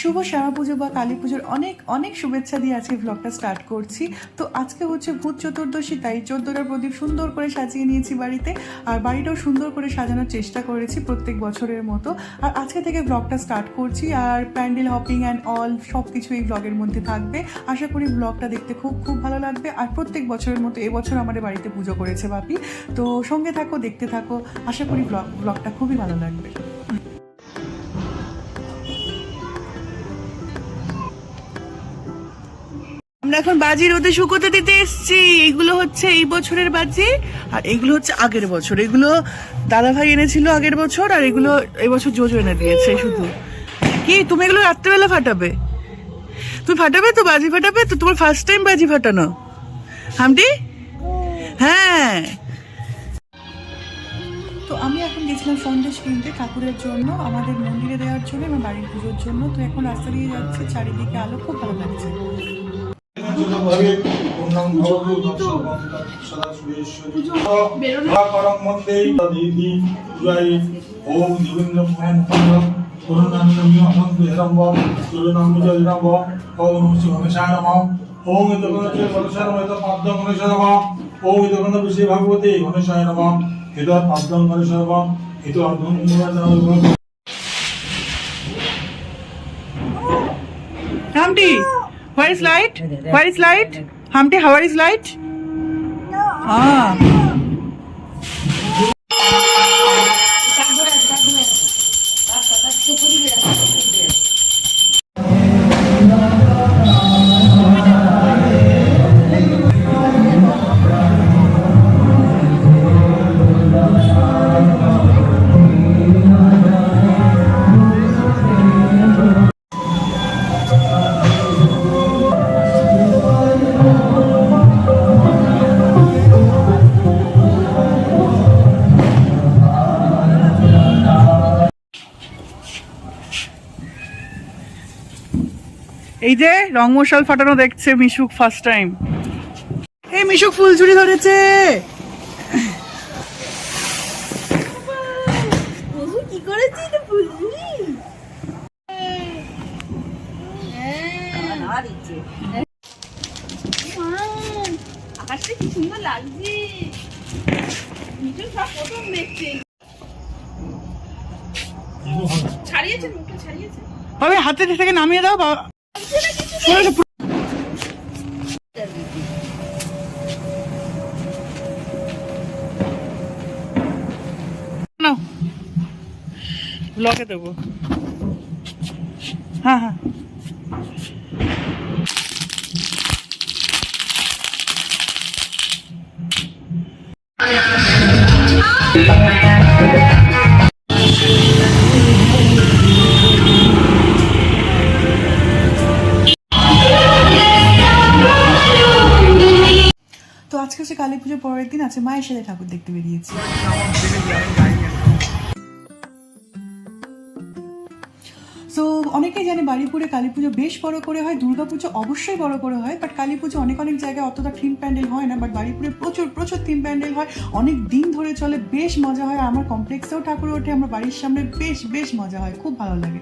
শুভ শ্যামা পুজো বা কালী পুজোর অনেক অনেক শুভেচ্ছা দিয়ে আজকে ব্লগটা স্টার্ট করছি। তো আজকে হচ্ছে ভূত চতুর্দশী, তাই 14টা প্রদীপ সুন্দর করে সাজিয়ে নিয়েছি বাড়িতে, আর বাড়িটাও সুন্দর করে সাজানোর চেষ্টা করেছি প্রত্যেক বছরের মতো। আর আজকে থেকে ব্লগটা স্টার্ট করছি, আর প্যান্ডেল হপিং অ্যান্ড অল সব কিছু এই ব্লগের মধ্যে থাকবে। আশা করি ব্লগটা দেখতে খুব খুব ভালো লাগবে। আর প্রত্যেক বছরের মতো এবছর আমাদের বাড়িতে পুজো করেছে বাপি, তো সঙ্গে থাকো, দেখতে থাকো। আশা করি ব্লগটা খুবই ভালো লাগবে। আমরা এখন বাজি রোদে শুকোতে দিতে এসছি। এইগুলো হচ্ছে এই বছরের বাজি, আর এগুলো হচ্ছে আগের বছর। এগুলো দাদা ভাই এনেছিল আগের বছর, আর এগুলো এবছর জোজো এনে দিয়েছে। শুধু কি তুমি এগুলো রাত্রেবেলা ফাটাবে? তুমি ফাটাবে তো, বাজি ফাটাবে তো? তোমার ফার্স্ট টাইম বাজি ফাটানো হামটি? হ্যাঁ। তো আমি এখন গেছিলাম সন্দেশ কিনতে ঠাকুরের জন্য, আমাদের মন্দিরে দেওয়ার জন্য, আমার বাড়ির পুজোর জন্য। তো এখন রাস্তা দিয়ে যাচ্ছে, চারিদিকে আলো, খুব ভালো লাগছে। ভগবতী গণেশায় নমঃ। হিতর পাদ্যং গণেশায় নমঃ। হিত অর্ধং নমঃ। Humpty, where is light? Where is light? Humpty, how is light? Ah. এই যে রং মশাল ফাটানো দেখছে মিশুক ফার্স্ট টাইম। এই মিশুক ফুলঝুরি ধরেছে। কি করেছিস ফুলঝুরি? আকাশটা কি সুন্দর লাগছে। মিঠু সব প্রথম দেখছে। ছাড়িয়েছে, মুখে ছাড়িয়েছে। তবে হাতে থেকে নামিয়ে দাও বাবা। ব্লকে দেবো। হ্যাঁ হ্যাঁ। তো আজকে হচ্ছে কালী পুজোর পরের দিন, আছে মায়ের সাথে ঠাকুর দেখতে বেরিয়েছি। সো অনেকেই জানে বারুইপুরে কালী পুজো বেশ বড় করে হয়, দুর্গা পুজো অবশ্যই বড় করে হয়, বাট কালী পুজো অনেক অনেক জায়গায় অতটা থিম প্যান্ডেল হয় না, বাট বারুইপুরে প্রচুর প্রচুর থিম প্যান্ডেল হয়, অনেক দিন ধরে চলে, বেশ মজা হয়। আমার কমপ্লেক্সেও ঠাকুর ওঠে, আমার বাড়ির সামনে বেশ বেশ মজা হয়, খুব ভালো লাগে।